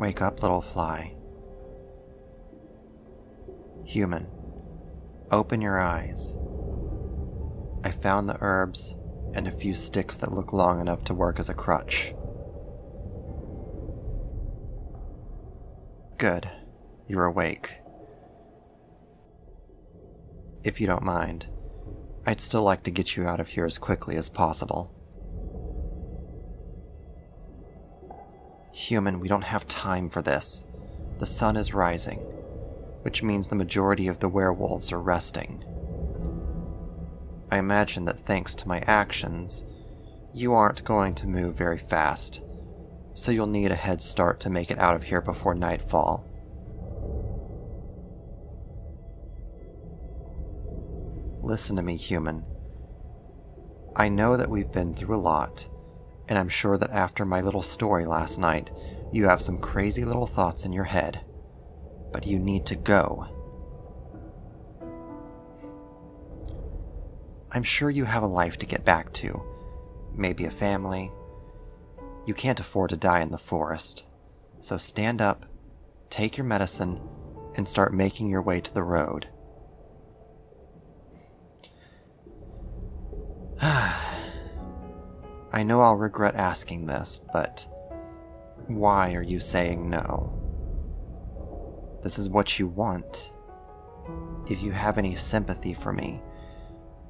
Wake up, little fly. Human, open your eyes. I found the herbs and a few sticks that look long enough to work as a crutch. Good, you're awake. If you don't mind, I'd still like to get you out of here as quickly as possible. Human, we don't have time for this. The sun is rising, which means the majority of the werewolves are resting. I imagine that thanks to my actions, you aren't going to move very fast, so you'll need a head start to make it out of here before nightfall. Listen to me, human. I know that we've been through a lot, and I'm sure that after my little story last night, you have some crazy little thoughts in your head. But you need to go. I'm sure you have a life to get back to, maybe a family. You can't afford to die in the forest, so stand up, take your medicine, and start making your way to the road. I know I'll regret asking this, but why are you saying no? This is what you want. If you have any sympathy for me,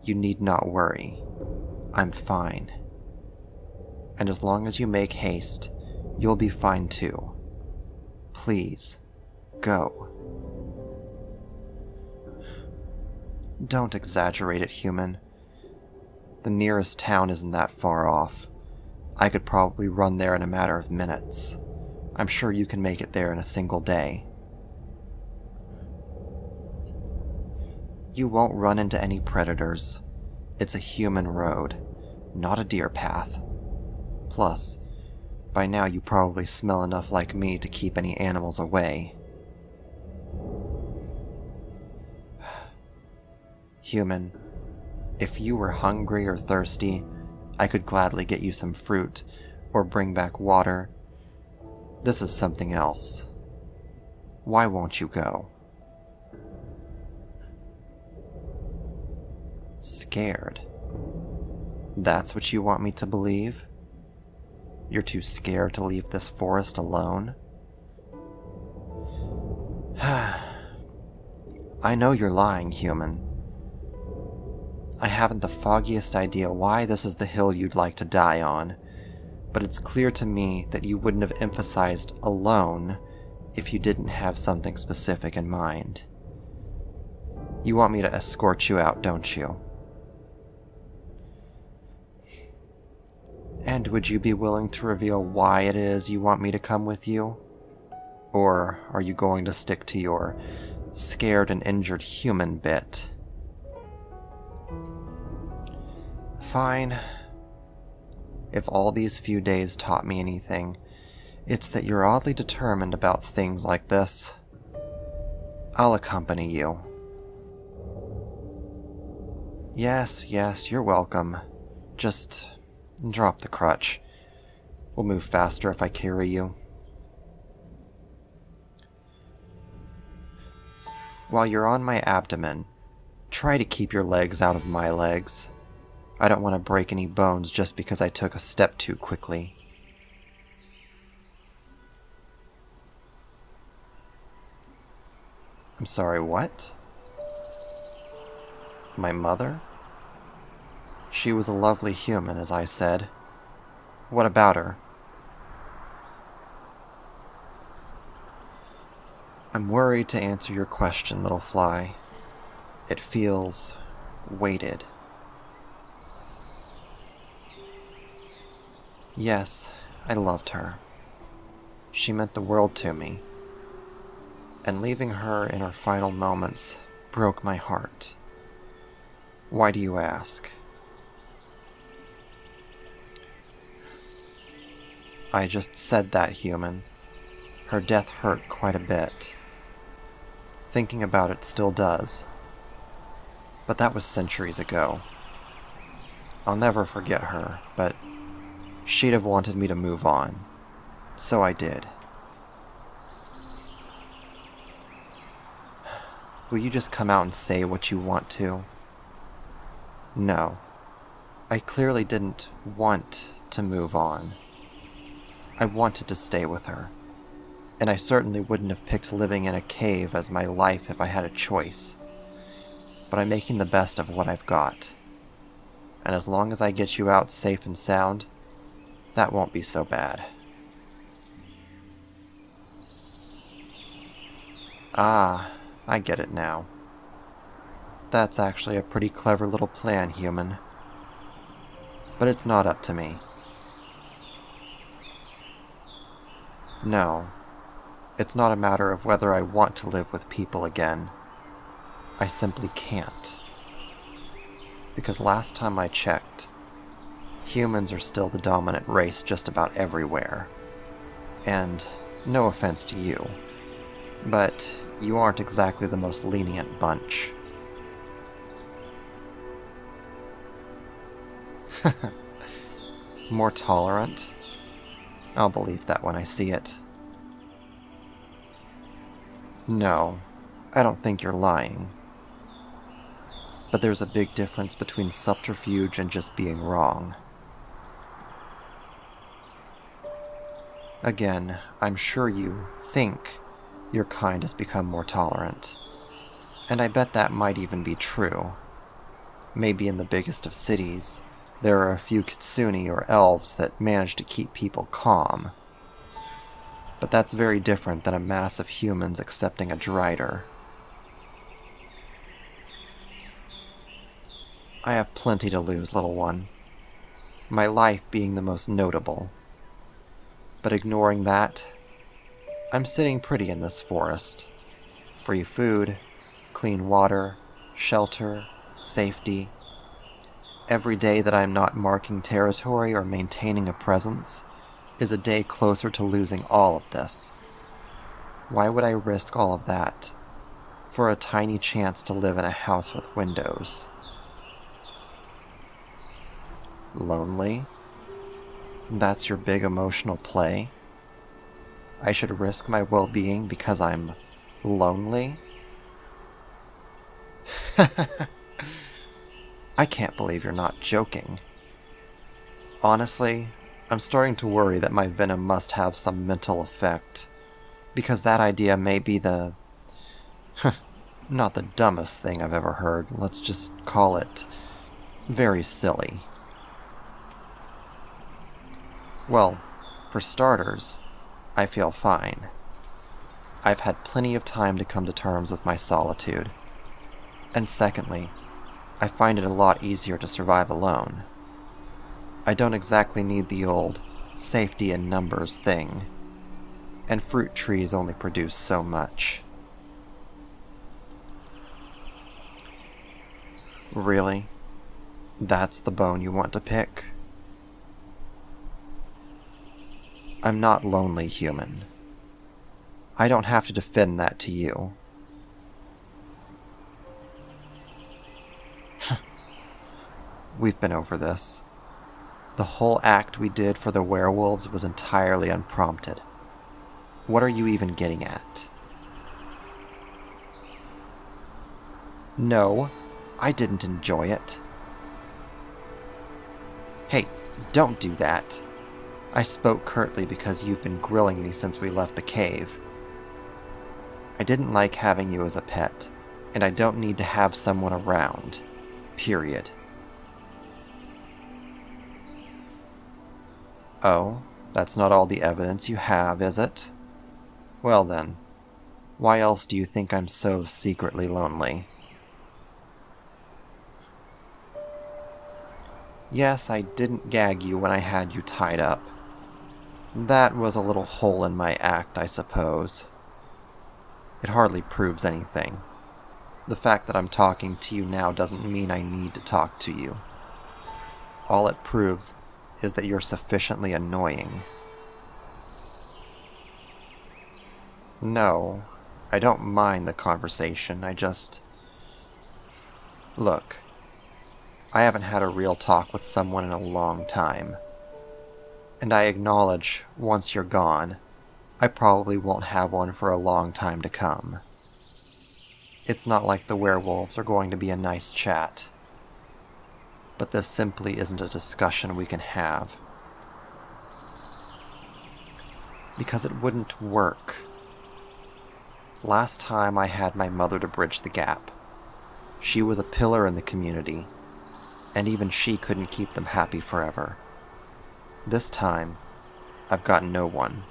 you need not worry. I'm fine. And as long as you make haste, you'll be fine too. Please, go. Don't exaggerate it, human. The nearest town isn't that far off. I could probably run there in a matter of minutes. I'm sure you can make it there in a single day. You won't run into any predators. It's a human road, not a deer path. Plus, by now you probably smell enough like me to keep any animals away. Human, if you were hungry or thirsty, I could gladly get you some fruit or bring back water. This is something else. Why won't you go? Scared? That's what you want me to believe? You're too scared to leave this forest alone? I know you're lying, human. I haven't the foggiest idea why this is the hill you'd like to die on, but it's clear to me that you wouldn't have emphasized alone if you didn't have something specific in mind. You want me to escort you out, don't you? And would you be willing to reveal why it is you want me to come with you? Or are you going to stick to your scared and injured human bit? Fine. If all these few days taught me anything, it's that you're oddly determined about things like this. I'll accompany you. Yes, you're welcome. Just drop the crutch. We'll move faster if I carry you. While you're on my abdomen, try to keep your legs out of my legs. I don't want to break any bones just because I took a step too quickly. I'm sorry, what? My mother? She was a lovely human, as I said. What about her? I'm worried to answer your question, little fly. It feels weighted. Yes, I loved her. She meant the world to me. And leaving her in her final moments broke my heart. Why do you ask? I just said that, human. Her death hurt quite a bit. Thinking about it still does. But that was centuries ago. I'll never forget her, but she'd have wanted me to move on. So I did. Will you just come out and say what you want to? No. I clearly didn't want to move on. I wanted to stay with her. And I certainly wouldn't have picked living in a cave as my life if I had a choice. But I'm making the best of what I've got. And as long as I get you out safe and sound, that won't be so bad. Ah, I get it now. That's actually a pretty clever little plan, human. But it's not up to me. No, it's not a matter of whether I want to live with people again. I simply can't. Because last time I checked, humans are still the dominant race just about everywhere. And no offense to you, but you aren't exactly the most lenient bunch. More tolerant? I'll believe that when I see it. No, I don't think you're lying. But there's a big difference between subterfuge and just being wrong. Again, I'm sure you think your kind has become more tolerant. And I bet that might even be true. Maybe in the biggest of cities, there are a few kitsune or elves that manage to keep people calm. But that's very different than a mass of humans accepting a Drider. I have plenty to lose, little one. My life being the most notable. But ignoring that, I'm sitting pretty in this forest. Free food, clean water, shelter, safety. Every day that I'm not marking territory or maintaining a presence is a day closer to losing all of this. Why would I risk all of that for a tiny chance to live in a house with windows? Lonely? That's your big emotional play? I should risk my well-being because I'm lonely? I can't believe you're not joking. Honestly, I'm starting to worry that my venom must have some mental effect, because that idea may be the... not the dumbest thing I've ever heard. Let's just call it very silly. Well, for starters, I feel fine. I've had plenty of time to come to terms with my solitude. And secondly, I find it a lot easier to survive alone. I don't exactly need the old safety in numbers thing, and fruit trees only produce so much. Really? That's the bone you want to pick? I'm not lonely, human. I don't have to defend that to you. We've been over this. The whole act we did for the werewolves was entirely unprompted. What are you even getting at? No, I didn't enjoy it. Hey, don't do that. I spoke curtly because you've been grilling me since we left the cave. I didn't like having you as a pet, and I don't need to have someone around. Period. Oh, that's not all the evidence you have, is it? Well then, why else do you think I'm so secretly lonely? Yes, I didn't gag you when I had you tied up. That was a little hole in my act, I suppose. It hardly proves anything. The fact that I'm talking to you now doesn't mean I need to talk to you. All it proves is that you're sufficiently annoying. No, I don't mind the conversation, I just... Look, I haven't had a real talk with someone in a long time. And I acknowledge, once you're gone, I probably won't have one for a long time to come. It's not like the werewolves are going to be a nice chat. But this simply isn't a discussion we can have. Because it wouldn't work. Last time I had my mother to bridge the gap. She was a pillar in the community, and even she couldn't keep them happy forever. This time, I've got no one.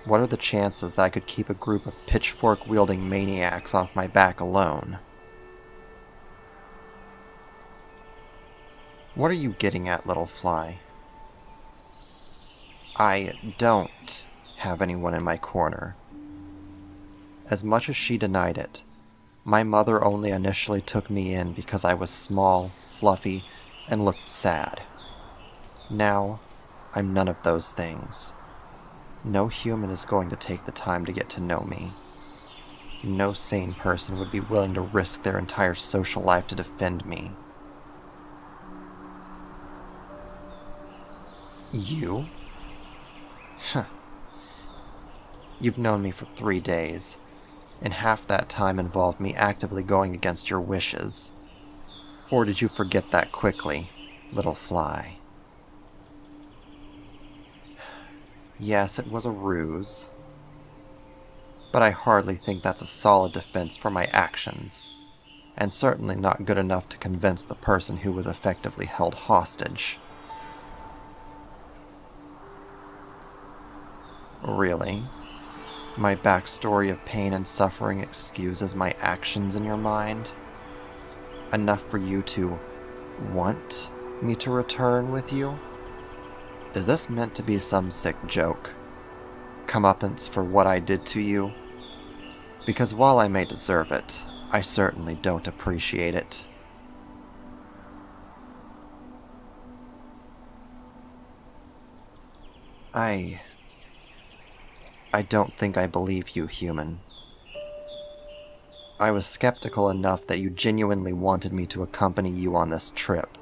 What are the chances that I could keep a group of pitchfork-wielding maniacs off my back alone? What are you getting at, little fly? I don't have anyone in my corner. As much as she denied it, my mother only initially took me in because I was small, fluffy, and looked sad. Now, I'm none of those things. No human is going to take the time to get to know me. No sane person would be willing to risk their entire social life to defend me. You? Huh. You've known me for 3 days, and half that time involved me actively going against your wishes. Or did you forget that quickly, little fly? Yes, it was a ruse. But I hardly think that's a solid defense for my actions, and certainly not good enough to convince the person who was effectively held hostage. Really? My backstory of pain and suffering excuses my actions in your mind? Enough for you to want me to return with you? Is this meant to be some sick joke? Comeuppance for what I did to you? Because while I may deserve it, I certainly don't appreciate it. I don't think I believe you, human. I was skeptical enough that you genuinely wanted me to accompany you on this trip.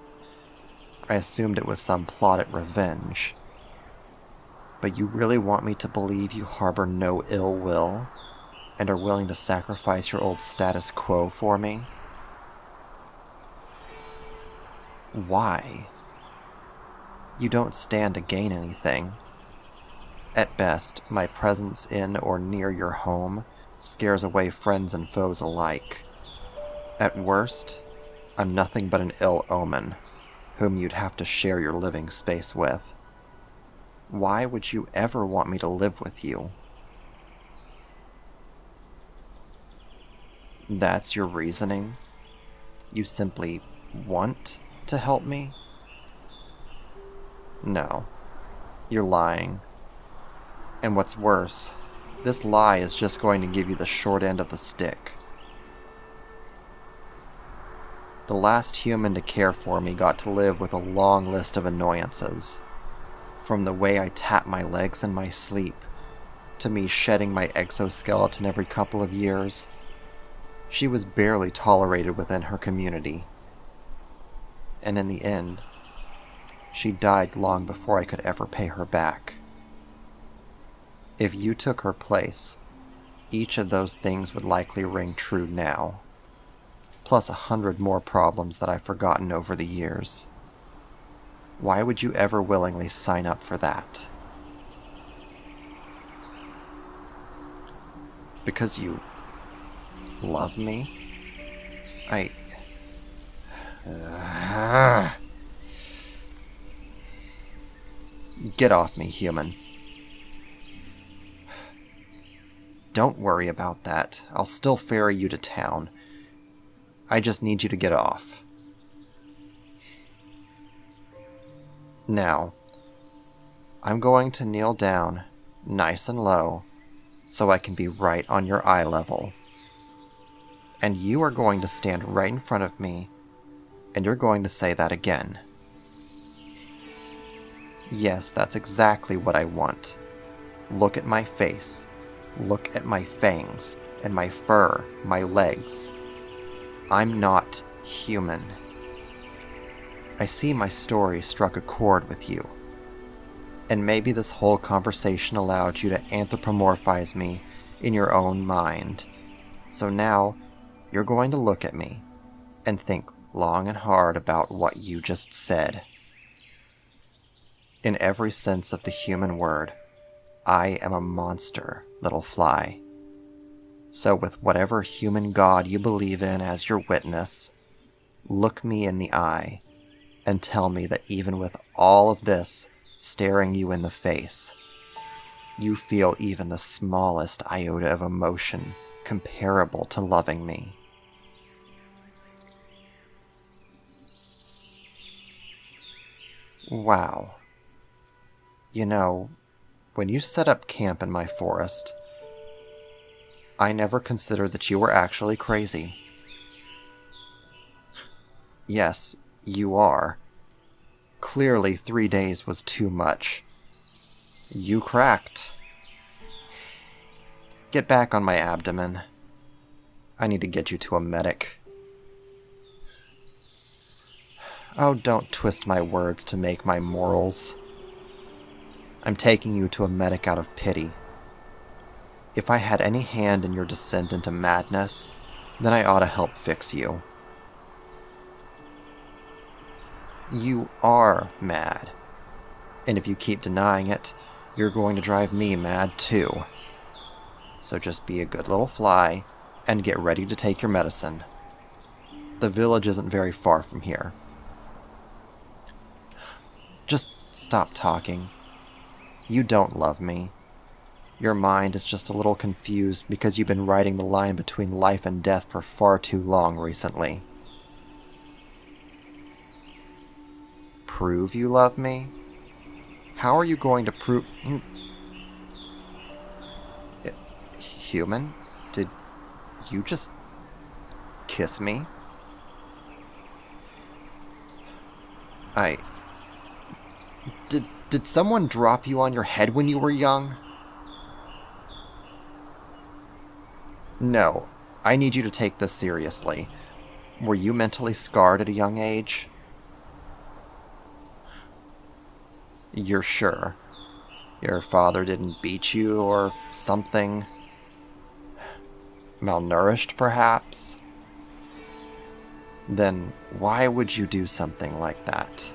I assumed it was some plot at revenge. But you really want me to believe you harbor no ill will, and are willing to sacrifice your old status quo for me? Why? You don't stand to gain anything. At best, my presence in or near your home scares away friends and foes alike. At worst, I'm nothing but an ill omen, whom you'd have to share your living space with. Why would you ever want me to live with you? That's your reasoning? You simply want to help me? No, you're lying. And what's worse, this lie is just going to give you the short end of the stick. The last human to care for me got to live with a long list of annoyances. From the way I tap my legs in my sleep, to me shedding my exoskeleton every couple of years. She was barely tolerated within her community. And in the end, she died long before I could ever pay her back. If you took her place, each of those things would likely ring true now. Plus 100 more problems that I've forgotten over the years. Why would you ever willingly sign up for that? Because you love me? Get off me, human. Don't worry about that. I'll still ferry you to town. I just need you to get off. Now, I'm going to kneel down, nice and low, so I can be right on your eye level. And you are going to stand right in front of me, and you're going to say that again. Yes, that's exactly what I want. Look at my face. Look at my fangs, and my fur, my legs. I'm not human. I see my story struck a chord with you. And maybe this whole conversation allowed you to anthropomorphize me in your own mind. So now, you're going to look at me and think long and hard about what you just said. In every sense of the human word, I am a monster, little fly. So with whatever human god you believe in as your witness, look me in the eye and tell me that even with all of this staring you in the face, you feel even the smallest iota of emotion comparable to loving me. Wow. You know, when you set up camp in my forest, I never considered that you were actually crazy. Yes, you are. Clearly 3 days was too much. You cracked. Get back on my abdomen. I need to get you to a medic. Oh, don't twist my words to make my morals. I'm taking you to a medic out of pity. If I had any hand in your descent into madness, then I ought to help fix you. You are mad. And if you keep denying it, you're going to drive me mad too. So just be a good little fly and get ready to take your medicine. The village isn't very far from here. Just stop talking. You don't love me. Your mind is just a little confused because you've been riding the line between life and death for far too long recently. Prove you love me? How are you going to prove... Human? Did you just kiss me? Did someone drop you on your head when you were young? No, I need you to take this seriously. Were you mentally scarred at a young age? You're sure? Your father didn't beat you or something? Malnourished, perhaps? Then why would you do something like that?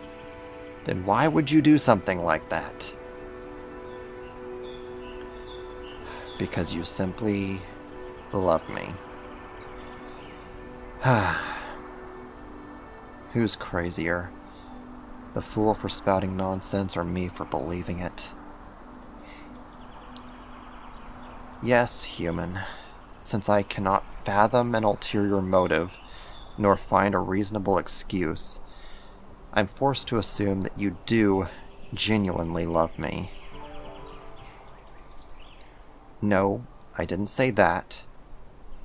Because you simply love me. Who's crazier? The fool for spouting nonsense or me for believing it? Yes, human. Since I cannot fathom an ulterior motive, nor find a reasonable excuse, I'm forced to assume that you do genuinely love me. No, I didn't say that.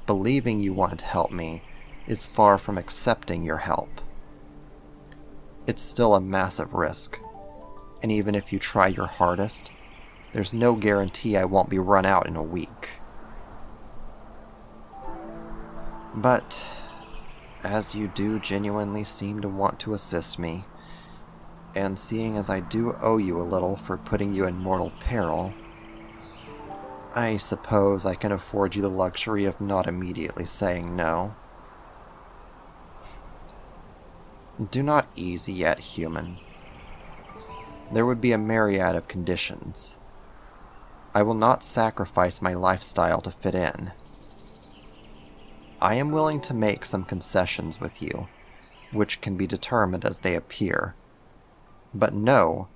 Believing you want to help me is far from accepting your help. It's still a massive risk, and even if you try your hardest, there's no guarantee I won't be run out in a week. But, as you do genuinely seem to want to assist me, and seeing as I do owe you a little for putting you in mortal peril, I suppose I can afford you the luxury of not immediately saying no. Do not ease yet, human. There would be a myriad of conditions. I will not sacrifice my lifestyle to fit in. I am willing to make some concessions with you, which can be determined as they appear. But know,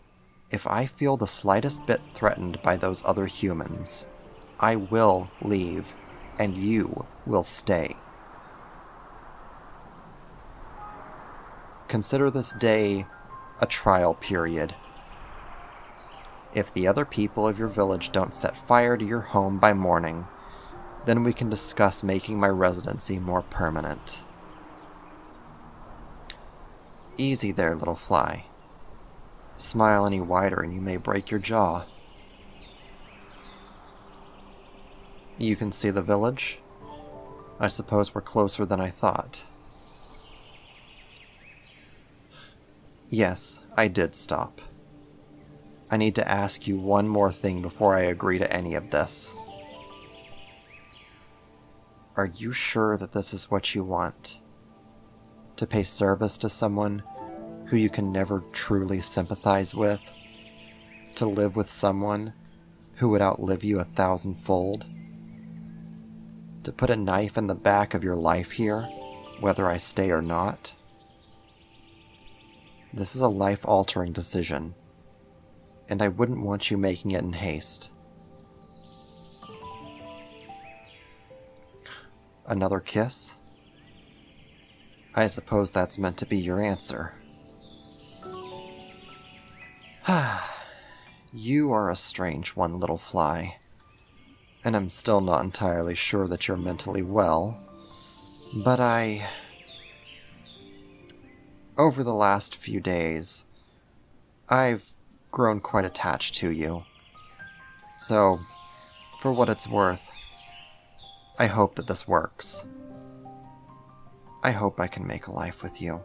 if I feel the slightest bit threatened by those other humans, I will leave, and you will stay. Consider this day a trial period. If the other people of your village don't set fire to your home by morning, then we can discuss making my residency more permanent. Easy there, little fly. Smile any wider and you may break your jaw. You can see the village? I suppose we're closer than I thought. Yes, I did stop. I need to ask you one more thing before I agree to any of this. Are you sure that this is what you want? To pay service to someone who you can never truly sympathize with? To live with someone who would outlive you 1,000-fold? To put a knife in the back of your life here, whether I stay or not? This is a life-altering decision, and I wouldn't want you making it in haste. Another kiss? I suppose that's meant to be your answer. You are a strange one, little fly, and I'm still not entirely sure that you're mentally well, but over the last few days, I've grown quite attached to you. So, for what it's worth, I hope that this works. I hope I can make a life with you.